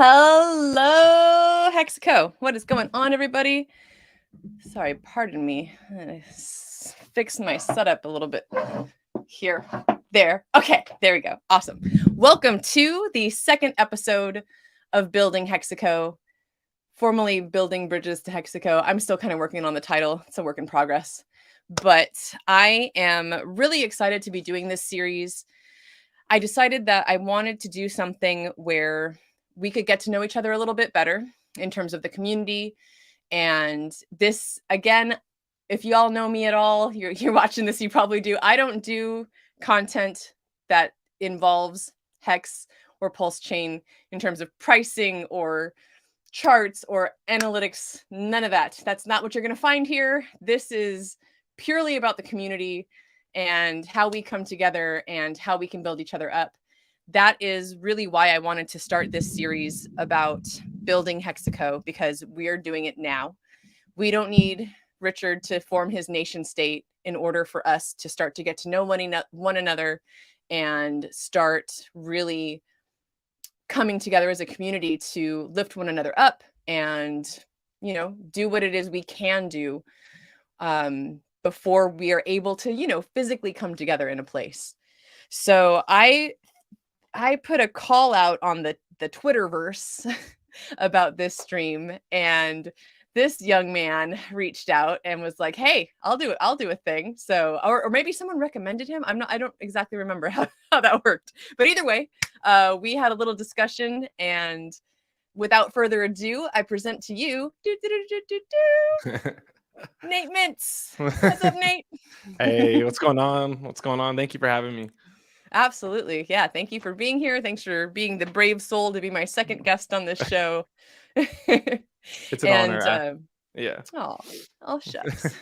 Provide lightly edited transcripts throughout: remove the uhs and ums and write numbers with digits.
Hello, Hexico. What is going on, everybody? Sorry, pardon me. Fix my setup a little bit here. There. Okay, there we go. Awesome. Welcome to the second episode of Building Hexico, formerly Building Bridges to Hexico. I'm still kind of working on the title. It's a work in progress. But I am really excited to be doing this series. I decided that I wanted to do something where we could get to know each other a little bit better in terms of the community. And this, again, if you all know me at all, you're watching this, you probably do. I don't do content that involves Hex or Pulse Chain in terms of pricing or charts or analytics, none of that. That's not what you're going to find here. This is purely about the community and how we come together and how we can build each other up. That is really why I wanted to start this series about building Hexico, because we're doing it now. We don't need Richard to form his nation state in order for us to start to get to know one another and start really coming together as a community to lift one another up and, do what it is we can do before we are able to, physically come together in a place. So I put a call out on the Twitterverse about this stream, and this young man reached out and was like, "Hey, I'll do it. I'll do a thing." So, or maybe someone recommended him. I don't exactly remember how that worked, but either way, we had a little discussion, and without further ado, I present to you Nate Mintz. What's up, Nate? Hey, what's going on? What's going on? Thank you for having me. Absolutely. Yeah. Thank you for being here. Thanks for being the brave soul to be my second guest on this show. It's an honor. Yeah. Oh, shucks.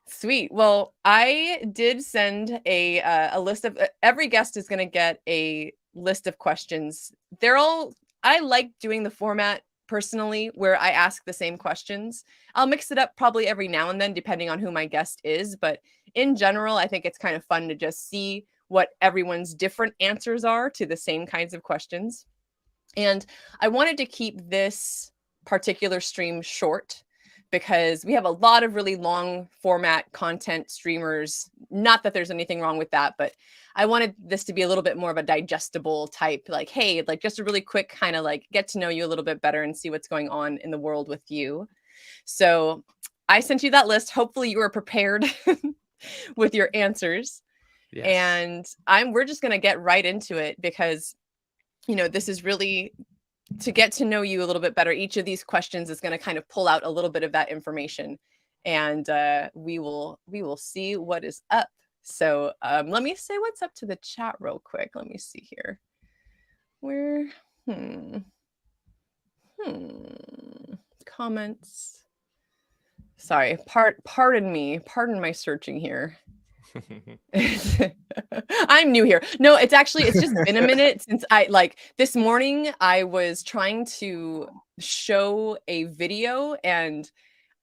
Sweet. Well, I did send a list of every guest is going to get a list of questions. I like doing the format personally where I ask the same questions. I'll mix it up probably every now and then depending on who my guest is, but in general, I think it's kind of fun to just see what everyone's different answers are to the same kinds of questions. And I wanted to keep this particular stream short because we have a lot of really long format content streamers. Not that there's anything wrong with that, but I wanted this to be a little bit more of a digestible type, like, hey, like just a really quick kind of like get to know you a little bit better and see what's going on in the world with you. So I sent you that list. Hopefully you were prepared with your answers. Yes. And we're just going to get right into it because, this is really to get to know you a little bit better. Each of these questions is going to kind of pull out a little bit of that information, and we will see what is up. So let me say what's up to the chat real quick. Let me see here. Comments. Sorry, pardon my searching here. I'm new here. No, it's just been a minute since this morning I was trying to show a video, and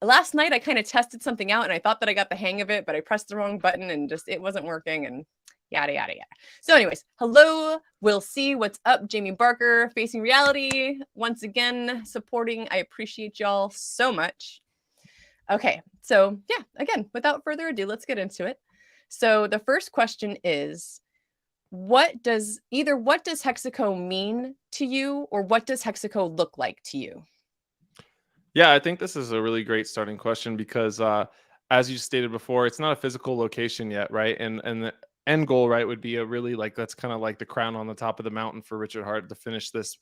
last night I kind of tested something out and I thought that I got the hang of it, but I pressed the wrong button and just it wasn't working and yada yada yada. So anyways, hello, we'll see what's up. Jamie Barker, Facing Reality, once again supporting. I appreciate y'all so much. Okay, so yeah, again, without further ado, let's get into it. So the first question is, what does Hexico mean to you, or what does Hexico look like to you? Yeah, I think this is a really great starting question because as you stated before, it's not a physical location yet, right? And the end goal, right, would be a really that's kind of like the crown on the top of the mountain for Richard Hart to finish this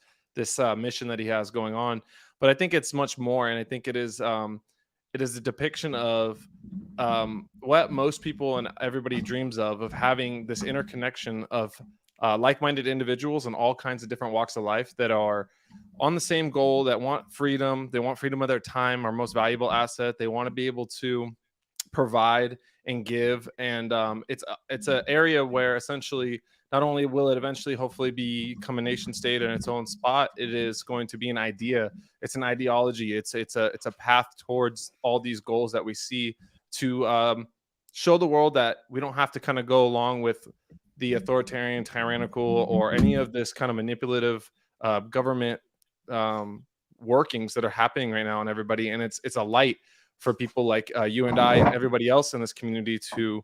mission that he has going on. But I think it's much more, and I think it is a depiction of what most people and everybody dreams of having this interconnection of like-minded individuals in all kinds of different walks of life that are on the same goal, that want freedom. They want freedom of their time, our most valuable asset. They want to be able to provide and give. And it's an area where essentially not only will it eventually hopefully become a nation state in its own spot, it is going to be an idea. It's an ideology. It's a path towards all these goals that we see to show the world that we don't have to kind of go along with the authoritarian, tyrannical, or any of this kind of manipulative government um, workings that are happening right now on everybody, and it's a light for people like you and I and everybody else in this community to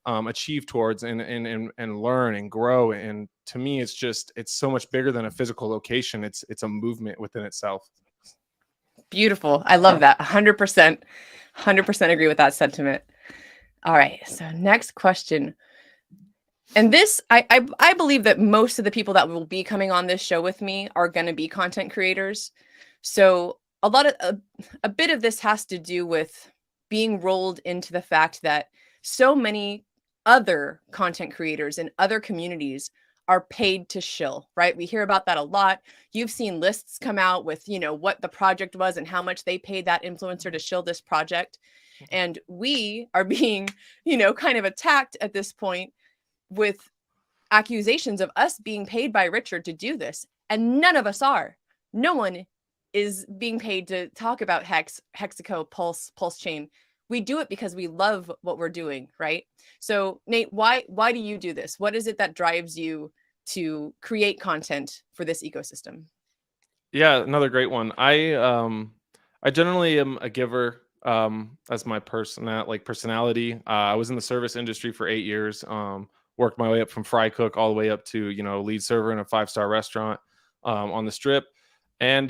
achieve towards and learn and grow. And to me, it's so much bigger than a physical location. It's a movement within itself. Beautiful. I love that. 100%. 100% agree with that sentiment. All right. So next question. And this, I believe that most of the people that will be coming on this show with me are going to be content creators. So a bit of this has to do with being rolled into the fact that so many other content creators in other communities are paid to shill, right? We hear about that a lot. You've seen lists come out with, what the project was and how much they paid that influencer to shill this project. And we are being, kind of attacked at this point with accusations of us being paid by Richard to do this. And none of us are. No one is being paid to talk about Hexico, Pulse Chain. We do it because we love what we're doing, right? So Nate, why do you do this? What is it that drives you to create content for this ecosystem? Yeah, another great one. I generally am a giver as my personality. I was in the service industry for 8 years. Worked my way up from fry cook all the way up to lead server in a 5-star restaurant on the strip. And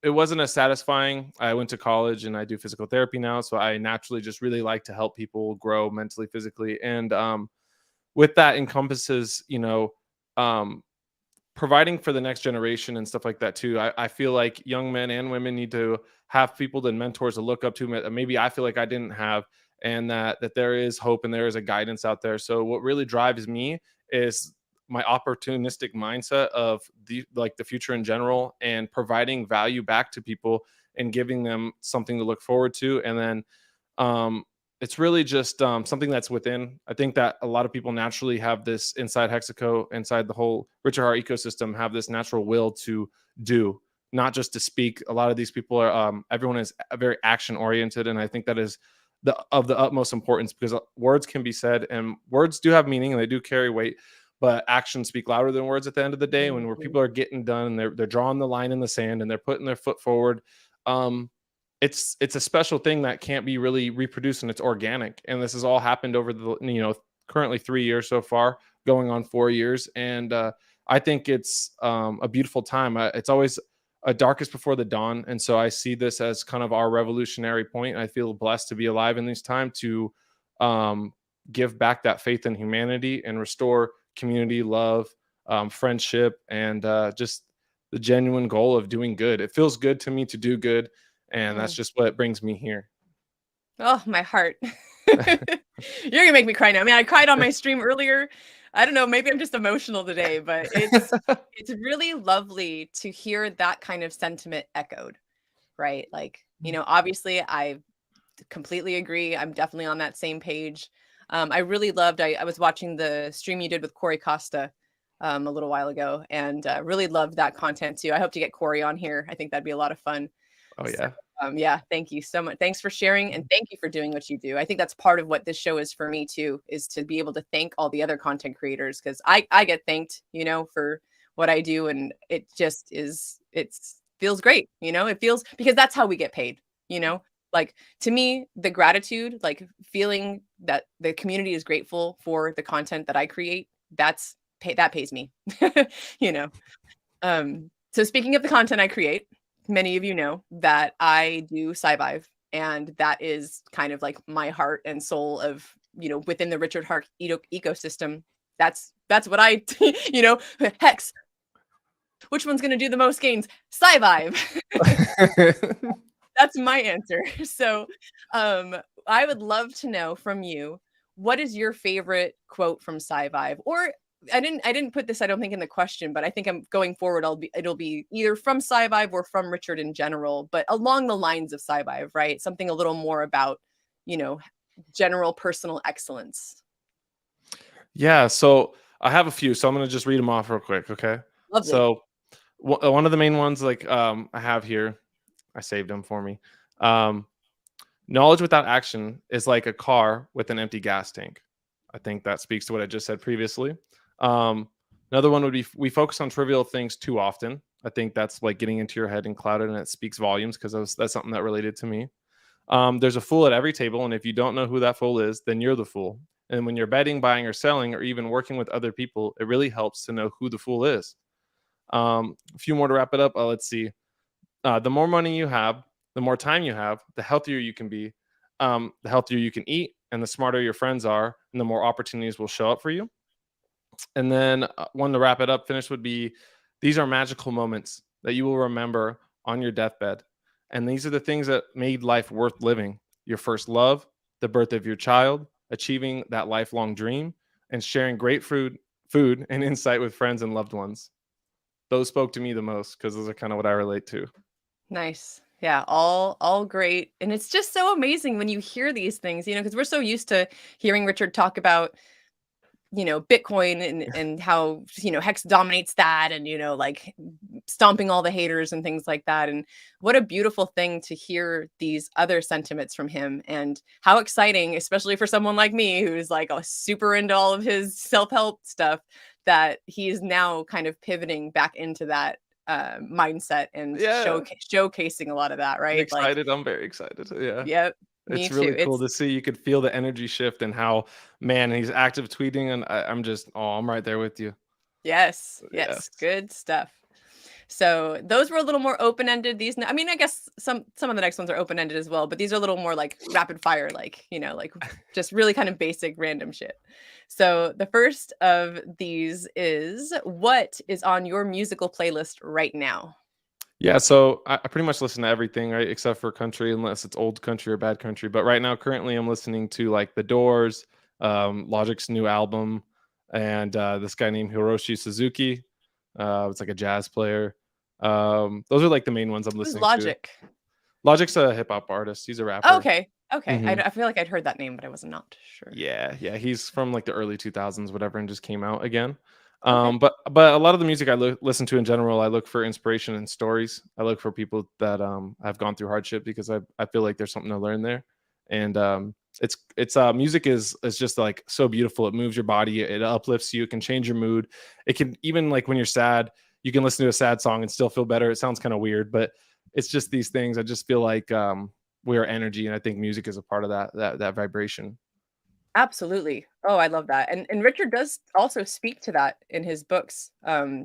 it wasn't as satisfying. I went to college and I do physical therapy now, so I naturally just really like to help people grow mentally, physically, and with that encompasses um, providing for the next generation and stuff like that too. I feel like young men and women need to have people and mentors to look up to. Maybe I feel like I didn't have, and that there is hope and there is a guidance out there. So what really drives me is my opportunistic mindset of the future in general, and providing value back to people and giving them something to look forward to. And then um, it's really just something that's within. I think that a lot of people naturally have this inside Hexico, inside the whole Richard Heart ecosystem, have this natural will to do, not just to speak. A lot of these people are, everyone is very action oriented, and I think that is of the utmost importance, because words can be said, and words do have meaning and they do carry weight, but actions speak louder than words at the end of the day. Where Mhm. people are getting done and they're drawing the line in the sand and they're putting their foot forward. Um, it's a special thing that can't be really reproduced, and it's organic. And this has all happened over the currently 3 years so far, going on 4 years. And I think it's a beautiful time. It's always a darkest before the dawn, and so I see this as kind of our revolutionary point. I feel blessed to be alive in this time to um, give back that faith in humanity and restore community, love, friendship, and just the genuine goal of doing good. It feels good to me to do good, and that's Mm. just what brings me here. Oh, my heart. You're gonna make me cry now. I mean, I cried on my stream earlier. I don't know, maybe I'm just emotional today, but it's really lovely to hear that kind of sentiment echoed, right? Like, obviously I completely agree. I'm definitely on that same page. I really loved, I was watching the stream you did with Corey Costa a little while ago, and really loved that content too. I hope to get Corey on here. I think that'd be a lot of fun. Oh So, yeah. yeah, thank you so much. Thanks for sharing, and thank you for doing what you do. I think that's part of what this show is for me too, is to be able to thank all the other content creators, because I get thanked, for what I do, and it just feels great. It feels, because that's how we get paid. Like, to me, the gratitude, like feeling that the community is grateful for the content that I create, that pays me. you know. So speaking of the content I create, many of you know that I do sci and that is kind of like my heart and soul of, within the Richard Hart ecosystem. That's what I, Hex. Which one's going to do the most gains? Sci That's my answer. So, um, I would love to know from you, what is your favorite quote from Sci-Vive? Or I didn't put this, I don't think, in the question, but I think I'm going forward. It'll be either from Sci-Vive or from Richard in general, but along the lines of Sci-Vive, right? Something a little more about, you know, general personal excellence. Yeah, so I have a few, so I'm gonna just read them off real quick, okay? Lovely. So one of the main ones, like I have here, I saved them for me. Um, Knowledge without action is like a car with an empty gas tank. I think that speaks to what I just said previously. Um, Another one would be we focus on trivial things too often. I think that's like getting into your head and clouded, and it speaks volumes because that's something that related to me. There's a fool at every table, and if you don't know who that fool is, then you're the fool. And when you're betting, buying, or selling, or even working with other people, it really helps to know who the fool is. A few more to wrap it up. Let's see. The more money you have, the more time you have, the healthier you can be, the healthier you can eat, and the smarter your friends are, and the more opportunities will show up for you. And then one to wrap it up, finish would be these are magical moments that you will remember on your deathbed. And these are the things that made life worth living: your first love, the birth of your child, achieving that lifelong dream, and sharing great food and insight with friends and loved ones. Those spoke to me the most because those are kind of what I relate to. Nice. Yeah, all great. And it's just so amazing when you hear these things, because we're so used to hearing Richard talk about, Bitcoin and how, Hex dominates that and, like stomping all the haters and things like that. And what a beautiful thing to hear these other sentiments from him, and how exciting, especially for someone like me who's like super into all of his self-help stuff, that he's now kind of pivoting back into that mindset and Yeah, showcasing a lot of that, I'm right? Like, excited. I'm very excited. Yeah. yep, me It's too. really cool It's to see. You could feel the energy shift and how, man, he's active tweeting, and I'm just, oh, I'm right there with you. Yes, yes, Yes. good stuff. So those were a little more open-ended. I mean, I guess some of the next ones are open-ended as well, but these are a little more like rapid fire, like, like just really kind of basic random shit. So the first of these is, what is on your musical playlist right now? Yeah, so I pretty much listen to everything, right, except for country, unless it's old country or bad country. But right now, currently, I'm listening to like The Doors, Logic's new album, and this guy named Hiroshi Suzuki. It's like a jazz player. Those are like the main ones I'm Who's listening to. Logic? Logic's a hip hop artist. He's a Oh, rapper. okay. Okay. Hmm. I feel like I'd heard that name, but I was not sure. Yeah, yeah, he's from like the early 2000s, whatever, and just came out again. Okay. But a lot of the music I listen to in general, I look for inspiration and stories. I look for people that have gone through hardship because I feel like there's something to learn there. And it's music is just like so beautiful. It moves your body, it uplifts you, it can change your mood. It can even, like when you're sad, you can listen to a sad song and still feel better. It sounds kind of weird, but it's just these things. I just feel like we are energy, and I think music is a part of that vibration. Absolutely. Oh, I love that. And Richard does also speak to that in his books.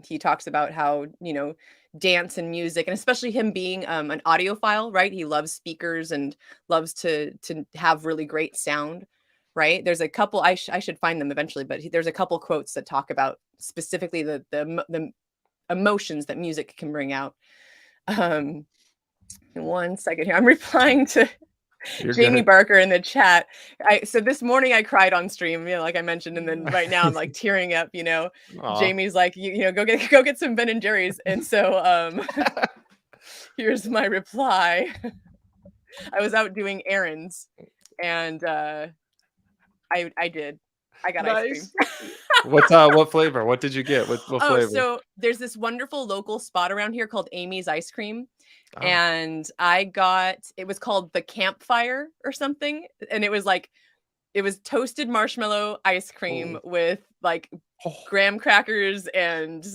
He talks about how, dance and music, and especially him being an audiophile, right? He loves speakers and loves to have really great sound, right? There's a couple, I should find them eventually, but there's a couple quotes that talk about specifically the emotions that music can bring out. Um, in one second here, I'm replying to You're Jamie good. Barker in the chat. So this morning I cried on stream, like I mentioned, and then right now I'm like tearing up. Aw. Jamie's like, go get some Ben and Jerry's, and so here's my reply. I was out doing errands, and I did. I got ice cream. Nice. What flavor? What did you get? What Oh, flavor? so there's this wonderful local spot around here called Amy's Ice Cream. Oh. And it was called the Campfire or something. And it was toasted marshmallow ice cream Oh. with like Oh. graham crackers and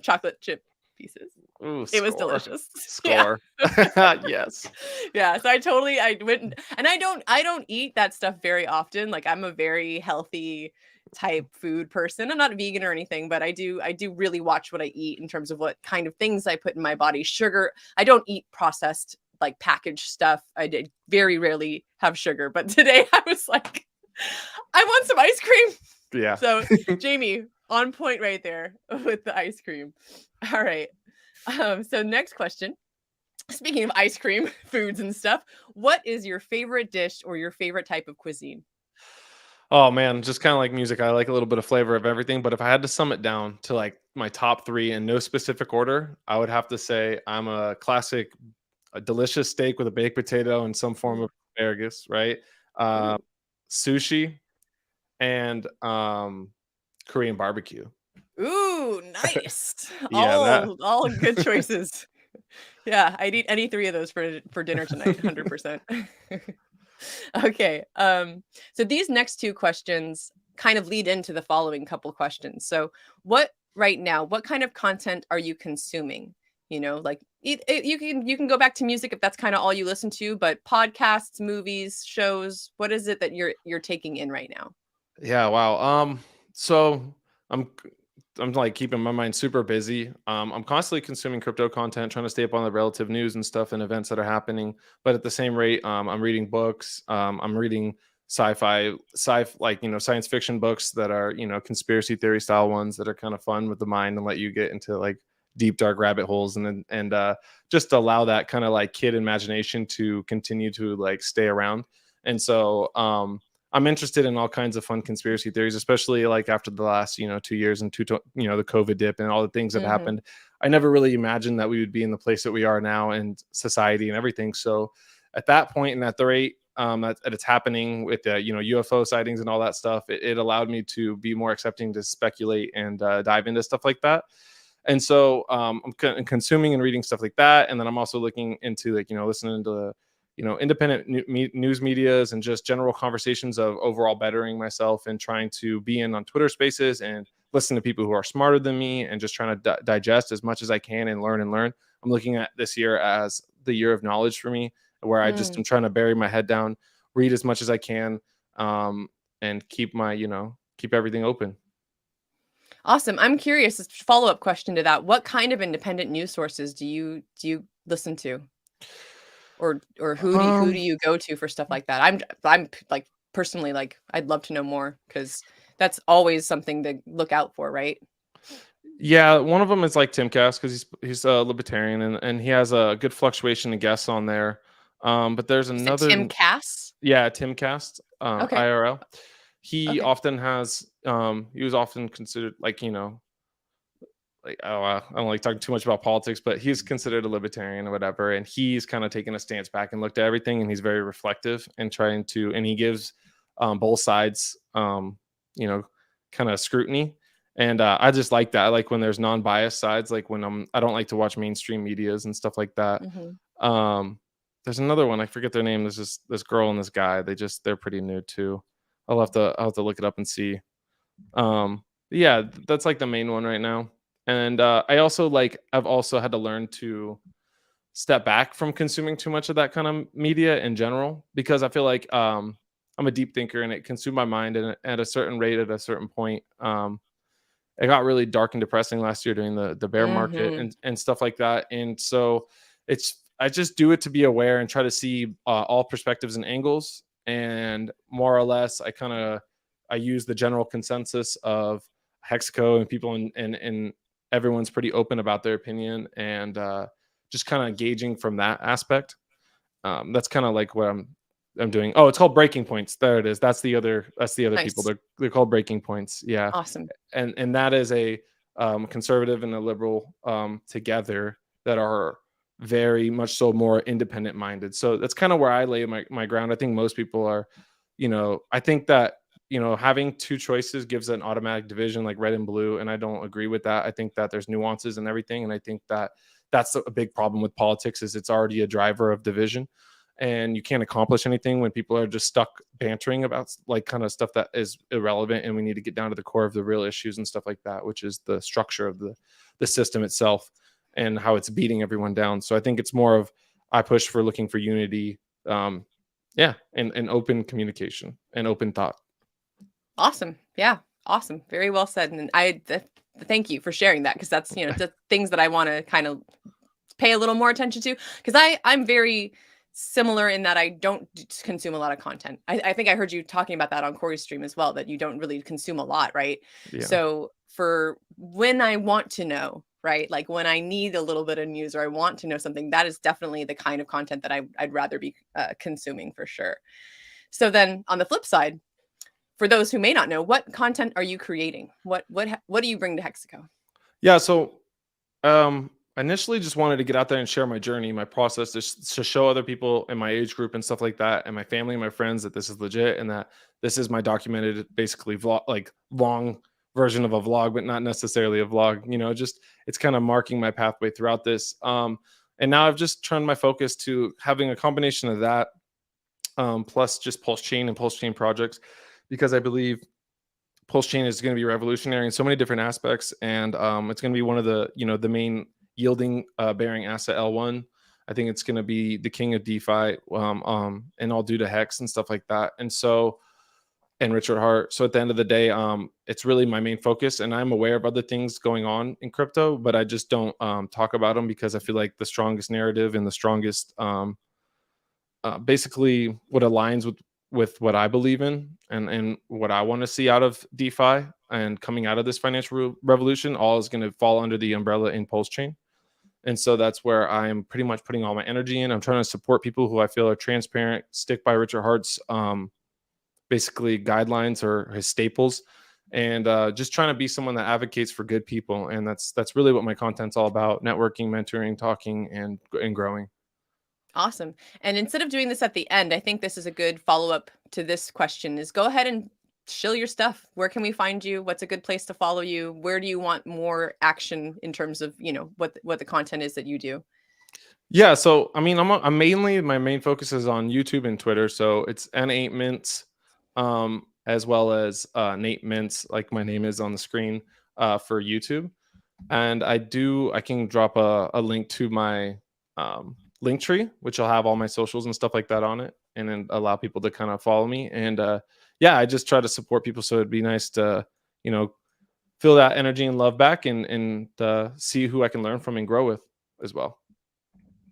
chocolate chip pieces. Ooh, It was score. delicious. Yeah. Score. Yes. Yeah, so I went, and I don't eat that stuff very often. Like, I'm a very healthy type food person. I'm not vegan or anything, but I do really watch what I eat in terms of what kind of things I put in my body. Sugar, I don't eat processed like packaged stuff. I did very rarely have sugar, but today I was like, I want some ice cream. Yeah. So, Jamie, on point right there with the ice cream. All right. So next question. Speaking of ice cream, foods and stuff, what is your favorite dish or your favorite type of cuisine? Oh man, just kind of like music. I like a little bit of flavor of everything, but if I had to sum it down to like my top three in no specific order, I would have to say I'm a delicious steak with a baked potato and some form Ooh, of asparagus, right? Uh, ooh, Sushi and Korean barbecue. ooh, nice. Yeah, that. All good choices. Yeah, I'd eat any three of those for dinner tonight, 100%. Okay. So these next two questions kind of lead into the following couple questions. So, what right now, what kind of content are you consuming? Like you can go back to music if that's kind of all you listen to, but podcasts, movies, shows, what is it that you're taking in right now? Yeah, wow. So I'm I'm like keeping my mind super busy. I'm constantly consuming crypto content, trying to stay up on the relative news and stuff and events that are happening. But at the same rate, I'm reading books. I'm reading like science fiction books that are conspiracy theory style ones that are kind of fun with the mind and let you get into like deep dark rabbit holes and just allow that kind of like kid imagination to continue to like stay around. And so I'm interested in all kinds of fun conspiracy theories, especially like after the last, 2 years and the COVID dip and all the things that Mhm. happened. I never really imagined that we would be in the place that we are now and society and everything. So at that point and at the rate that it's happening with UFO sightings and all that stuff, it allowed me to be more accepting to speculate and dive into stuff like that. And so I'm consuming and reading stuff like that, and then I'm also looking into like listening to independent news medias and just general conversations of overall bettering myself and trying to be in on Twitter Spaces and listen to people who are smarter than me and just trying to digest as much as I can and learn and learn. I'm looking at this year as the year of knowledge for me, where I just Mm. am trying to bury my head down, read as much as I can, um, and keep everything open. Awesome. I'm curious, a follow-up question to that. What kind of independent news sources do you listen to? Or who do Um, you go to for stuff like that? I'm like personally like I'd love to know more because that's always something to look out for, right? Yeah, one of them is like Timcast because he's a libertarian and he has a good fluctuation of guests on there. But there's You said Tim another, Cass? yeah, Timcast, Okay. IRL. He Okay. often has he was often considered like like oh I don't like talking too much about politics, but he's considered a libertarian or whatever, and he's kind of taken a stance back and looked at everything, and he's very reflective and trying to, and he gives both sides you know kind of scrutiny, and I just like that. I like when there's non-biased sides, like when I don't like to watch mainstream medias and stuff like that. Mhm. Um, there's another one, I forget their name. There's this girl and this guy. They're pretty new too. I'll have to look it up and see. Yeah, that's like the main one right now. And I've also had to learn to step back from consuming too much of that kind of media in general because I feel like I'm a deep thinker and it consumed my mind, and at a certain rate at a certain point it got really dark and depressing last year during the bear market Mhm. and stuff like that. And so I just do it to be aware and try to see all perspectives and angles. And more or less, I use the general consensus of Hexico and people and everyone's pretty open about their opinion and just kind of gauging from that aspect. That's kind of like what I'm doing. Oh, it's called Breaking Points. There it is. That's the other people. Nice. They're called Breaking Points. Yeah, Awesome. and that is a conservative and a liberal together that are very much so more independent minded. So that's kind of where I lay my ground. I think most people are, I think that having two choices gives an automatic division like red and blue, and I don't agree with that. I think that there's nuances and everything, and I think that that's a big problem with politics is it's already a driver of division, and you can't accomplish anything when people are just stuck bantering about like kind of stuff that is irrelevant, and we need to get down to the core of the real issues and stuff like that, which is the structure of the system itself and how it's beating everyone down. So I think it's more of I push for looking for unity, um yeah, and open communication and open thought. Awesome. Yeah. Awesome. Very well said. And thank you for sharing that because that's, the things that I want to kind of pay a little more attention to because I'm very similar in that I don't consume a lot of content. I think I heard you talking about that on Corey's stream as well, that you don't really consume a lot, right? Yeah. So for when I want to know, right, like when I need a little bit of news or I want to know something, that is definitely the kind of content that I'd rather be consuming for sure. So then on the flip side, for those who may not know, what content are you creating? What do you bring to Hexico? Yeah, so I initially just wanted to get out there and share my journey, my process, to show other people in my age group and stuff like that, and my family and my friends that this is legit and that this is my documented, basically vlog, like long version of a vlog, but not necessarily a vlog. Just it's kind of marking my pathway throughout this. And now I've just turned my focus to having a combination of that, plus just pulse chain and pulse chain projects, because I believe Pulse Chain is going to be revolutionary in so many different aspects, and it's going to be one of the the main yielding bearing asset L1. I think it's going to be the king of DeFi, and all due to Hex and stuff like that. And so, and Richard Hart. So at the end of the day, it's really my main focus, and I'm aware of other things going on in crypto, but I just don't talk about them because I feel like the strongest narrative and the strongest, basically, what aligns with what I believe in and what I want to see out of DeFi and coming out of this financial revolution, all is going to fall under the umbrella in Pulse Chain. And so that's where I'm pretty much putting all my energy in. I'm trying to support people who I feel are transparent, stick by Richard Hart's basically guidelines or his staples, and just trying to be someone that advocates for good people. And that's really what my content's all about: networking, mentoring, talking, and growing. Awesome. And instead of doing this at the end, I think this is a good follow-up to this question is go ahead and shill your stuff. Where can we find you? What's a good place to follow you? Where do you want more action in terms of, what the content is that you do? Yeah, so I mean, I'm mainly, my main focus is on YouTube and Twitter. So it's N8 Mints, as well as Nate Mints, like my name is on the screen, for YouTube. And I can drop a link to my link tree, which will have all my socials and stuff like that on it, and then allow people to kind of follow me. And yeah, I just try to support people, so it'd be nice to feel that energy and love back, and see who I can learn from and grow with as well.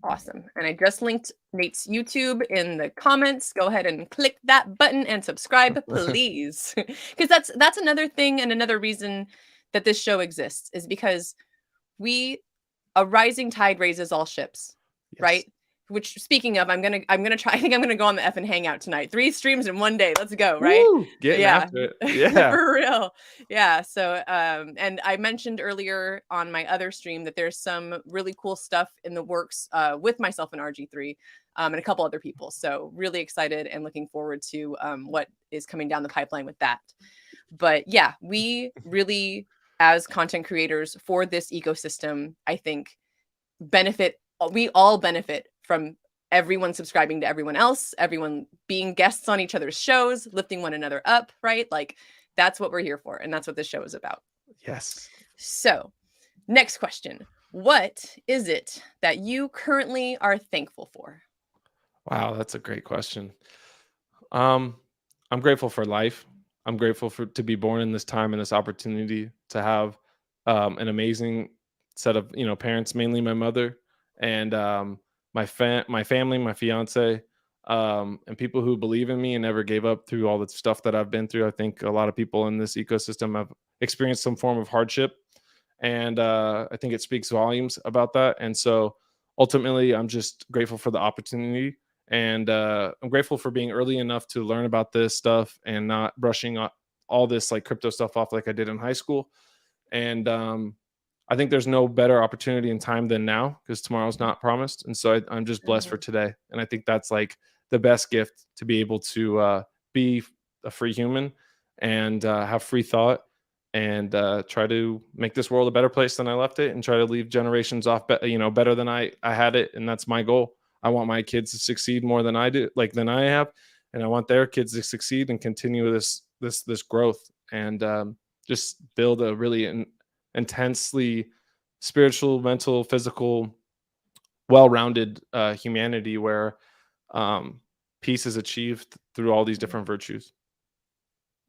Awesome. And I just linked Nate's YouTube in the comments. Go ahead and click that button and subscribe, please. Because that's another thing and another reason that this show exists is because a rising tide raises all ships, Yes. right? Which, speaking of, I'm gonna try. I think I'm gonna go on the effing hangout tonight. 3 streams in one day. Let's go, right? Woo! Getting Yeah, after it. Yeah. for real. Yeah. So, and I mentioned earlier on my other stream that there's some really cool stuff in the works with myself and RG3, and a couple other people. So, really excited and looking forward to what is coming down the pipeline with that. But yeah, we really, as content creators for this ecosystem, I think we all benefit from everyone subscribing to everyone else, everyone being guests on each other's shows, lifting one another up, right? Like that's what we're here for. And that's what this show is about. Yes. So next question. What is it that you currently are thankful for? Wow, that's a great question. I'm grateful for life. I'm grateful to be born in this time and this opportunity to have an amazing set of parents, mainly my mother, and my family, my fiance, and people who believe in me and never gave up through all the stuff that I've been through. I think a lot of people in this ecosystem have experienced some form of hardship, and I think it speaks volumes about that. And so ultimately, I'm just grateful for the opportunity. And I'm grateful for being early enough to learn about this stuff and not brushing all this like crypto stuff off like I did in high school. And I think there's no better opportunity in time than now, because tomorrow's not promised. And so I'm just blessed for today. And I think that's like the best gift, to be able to be a free human and have free thought, and try to make this world a better place than I left it, and try to leave generations off better than I had it. And that's my goal. I want my kids to succeed more than I do, like than I have, and I want their kids to succeed and continue this growth, and just build a really intensely spiritual, mental, physical, well-rounded humanity where peace is achieved through all these different virtues.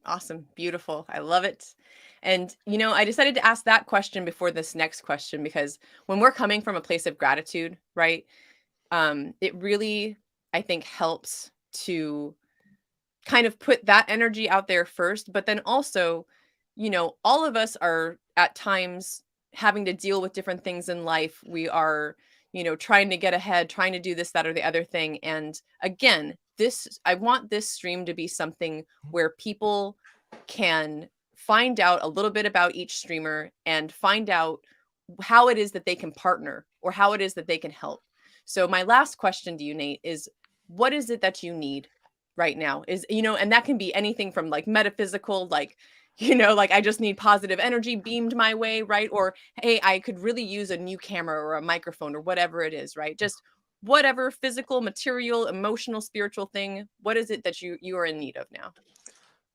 Awesome. Beautiful. I love it. And, I decided to ask that question before this next question, because when we're coming from a place of gratitude, right? It really, I think, helps to kind of put that energy out there first. But then also, all of us are at times having to deal with different things in life. We are, trying to get ahead, trying to do this, that, or the other thing. And again, I want this stream to be something where people can find out a little bit about each streamer and find out how it is that they can partner or how it is that they can help. So my last question to you, Nate, is what is it that you need right now? And that can be anything from like metaphysical, like, like I just need positive energy beamed my way, right? Or, hey, I could really use a new camera or a microphone or whatever it is, right? Just whatever physical, material, emotional, spiritual thing. What is it that you are in need of now?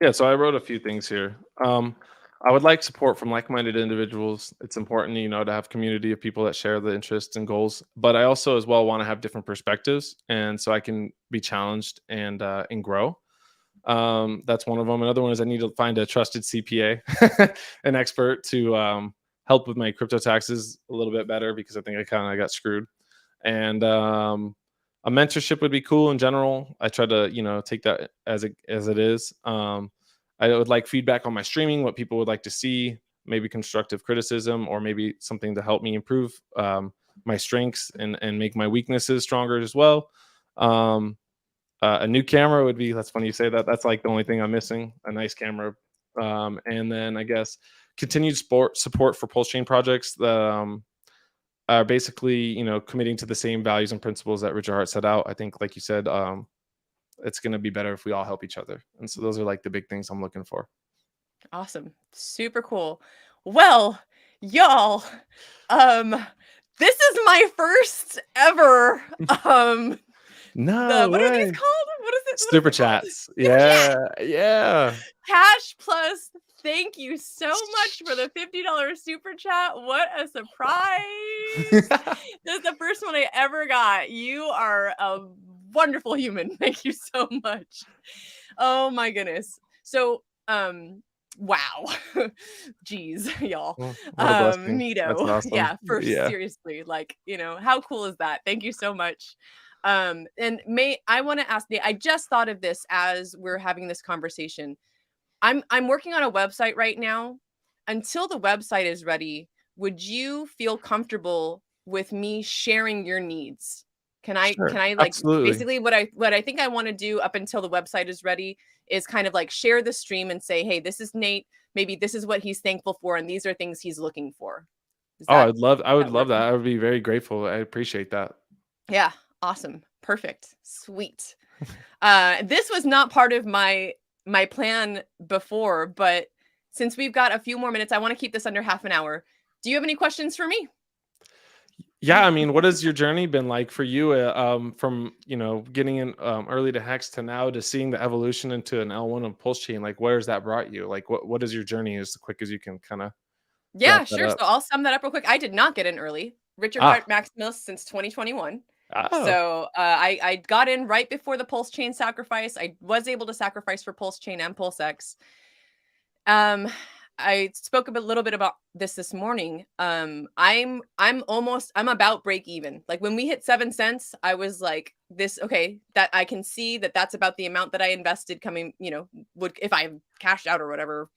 Yeah, so I wrote a few things here. I would like support from like-minded individuals. It's important, to have community of people that share the interests and goals. But I also, as well, want to have different perspectives, and so I can be challenged and grow. That's one of them. Another one is I need to find a trusted CPA, an expert to help with my crypto taxes a little bit better because I think I kind of got screwed. And a mentorship would be cool in general. I try to take that as it is. I would like feedback on my streaming, what people would like to see, maybe constructive criticism, or maybe something to help me improve my strengths and make my weaknesses stronger as well. Um, a new camera would be. That's funny you say that. That's like the only thing I'm missing. A nice camera, and then I guess continued support for pulse chain projects that are basically committing to the same values and principles that Richard Hart set out. I think, like you said, it's going to be better if we all help each other, and so those are like the big things I'm looking for. Awesome. Super cool. Well, y'all, um, this is my first ever, No what are these way. called? What is Super it called? chats. Super chat. Yeah, yeah. Cash Plus, thank you so much for the $50 super chat. What a surprise. This is the first one I ever got. You are a wonderful human. Thank you so much. Oh my goodness. So, wow. Jeez, y'all. What a blessing. That's Neato. awesome. Yeah, for Yeah. seriously, like, how cool is that? Thank you so much. And I want to ask Nate, I just thought of this as we're having this conversation. I'm working on a website right now. Until the website is ready, would you feel comfortable with me sharing your needs? Can Sure. I like Absolutely. basically what I think I want to do up until the website is ready is kind of like share the stream and say, "Hey, this is Nate. Maybe this is what he's thankful for and these are things he's looking for." Does Oh, that I would that love work? that. I would be very grateful. I appreciate that. Yeah, awesome. Perfect. Sweet. This was not part of my plan before, but since we've got a few more minutes, I want to keep this under half an hour. Do you have any questions for me? Yeah, I mean, what has your journey been like for you, from getting in early to Hex to now to seeing the evolution into an L1 of Pulse Chain? Like, where's that brought you? Like, what is your journey as quick as you can kind of wrap Yeah, that sure. So up? I'll sum that up real quick. I did not get in early. Richard Ah, Hart Maximus since 2021. oh, So I got in right before the Pulse Chain sacrifice. I was able to sacrifice for Pulse Chain and Pulse X. Um, I spoke a little bit about this morning. I'm about break even. Like when we hit 7 cents, I was like, this okay, that I can see that that's about the amount that I invested coming, would if I cashed out or whatever,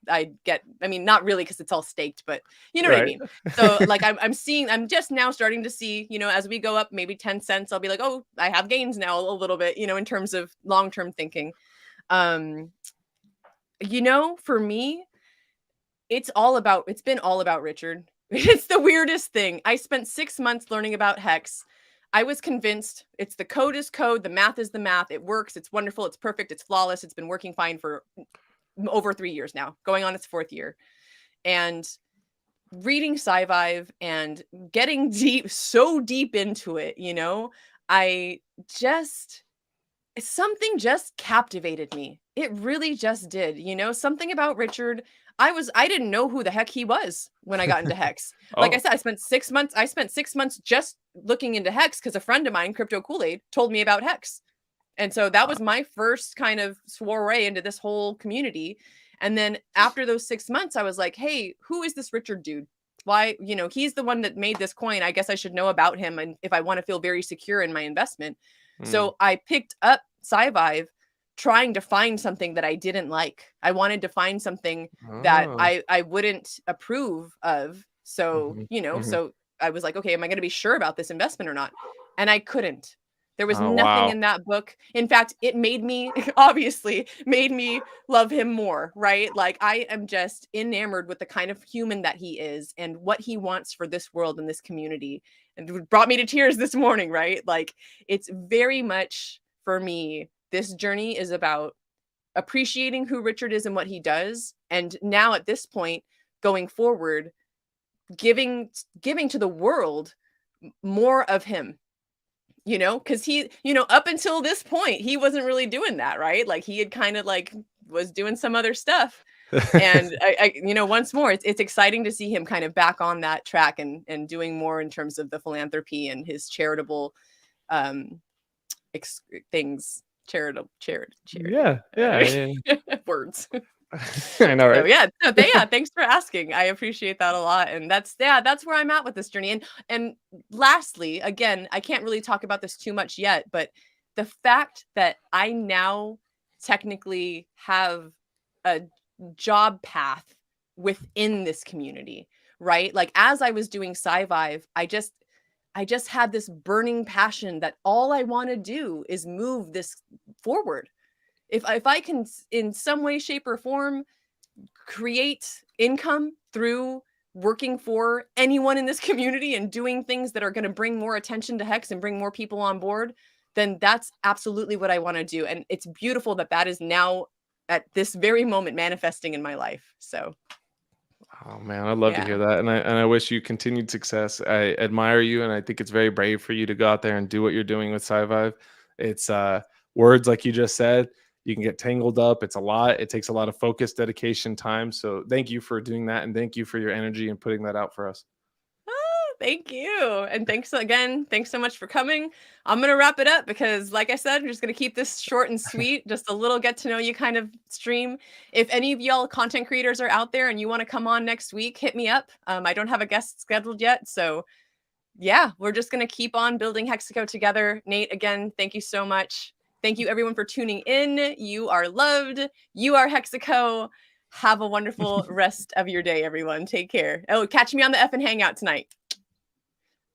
I get. I mean, not really because it's all staked, but you know what I right. mean. So like I'm just now starting to see, as we go up maybe 10 cents, I'll be like, oh, I have gains now a little bit, in terms of long-term thinking. Um, for me, it's been all about Richard. It's the weirdest thing. I spent 6 months learning about Hex. I was convinced the code is code, the math is the math. It works, it's wonderful, it's perfect, it's flawless. It's been working fine for over 3 years now, going on its 4th year. And reading Sci-Vive and getting so deep into it, I just something just captivated me. It really just did. Something about Richard. I didn't know who the heck he was when I got into Hex. Like I Oh, said, I spent 6 months just looking into Hex because a friend of mine, Crypto Kool-Aid, told me about Hex. And so that uh, was my first kind of soiree into this whole community. And then after those 6 months, I was like, hey, who is this Richard dude? Why, he's the one that made this coin. I guess I should know about him. And if I want to feel very secure in my investment. mm, So I picked up Sci-Vive trying to find something that I didn't like. I wanted to find something that oh, I wouldn't approve of. So, mhm, mhm. so I was like, okay, am I going to be sure about this investment or not? And I couldn't. There was Oh, nothing wow. in that book. In fact, it made me obviously made me love him more, right? Like I am just enamored with the kind of human that he is and what he wants for this world and this community. And it brought me to tears this morning, right? Like it's very much for me, this journey is about appreciating who Richard is and what he does. And now at this point, going forward, giving to the world more of him, because he, up until this point, he wasn't really doing that, right? Like he had kind of like was doing some other stuff. And once more, it's exciting to see him kind of back on that track and doing more in terms of the philanthropy and his charitable um things, charity Yeah, yeah, words. I know, So right? yeah, thanks for asking. I appreciate that a lot. And that's where I'm at with this journey. And lastly, again, I can't really talk about this too much yet, but the fact that I now technically have a job path within this community, right? Like as I was doing SciVive, I just had this burning passion that all I want to do is move this forward. If I can in some way, shape, or form create income through working for anyone in this community and doing things that are going to bring more attention to Hex and bring more people on board, then that's absolutely what I want to do. And it's beautiful that that is now at this very moment manifesting in my life. So, Oh man, I'd love to yeah. hear that, and I wish you continued success. I admire you, and I think it's very brave for you to go out there and do what you're doing with SciVive. It's words like you just said. You can get tangled up. It's a lot. It takes a lot of focus, dedication, time. So thank you for doing that, and thank you for your energy and putting that out for us. Thank you. And thanks again. Thanks so much for coming. I'm going to wrap it up because, like I said, I'm just going to keep this short and sweet, just a little get to know you kind of stream. If any of y'all content creators are out there and you want to come on next week, hit me up. I don't have a guest scheduled yet. So, yeah, we're just going to keep on building Hexico together. Nate, again, thank you so much. Thank you, everyone, for tuning in. You are loved. You are Hexico. Have a wonderful rest of your day, everyone. Take care. Oh, catch me on the effing Hangout tonight.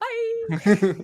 Bye.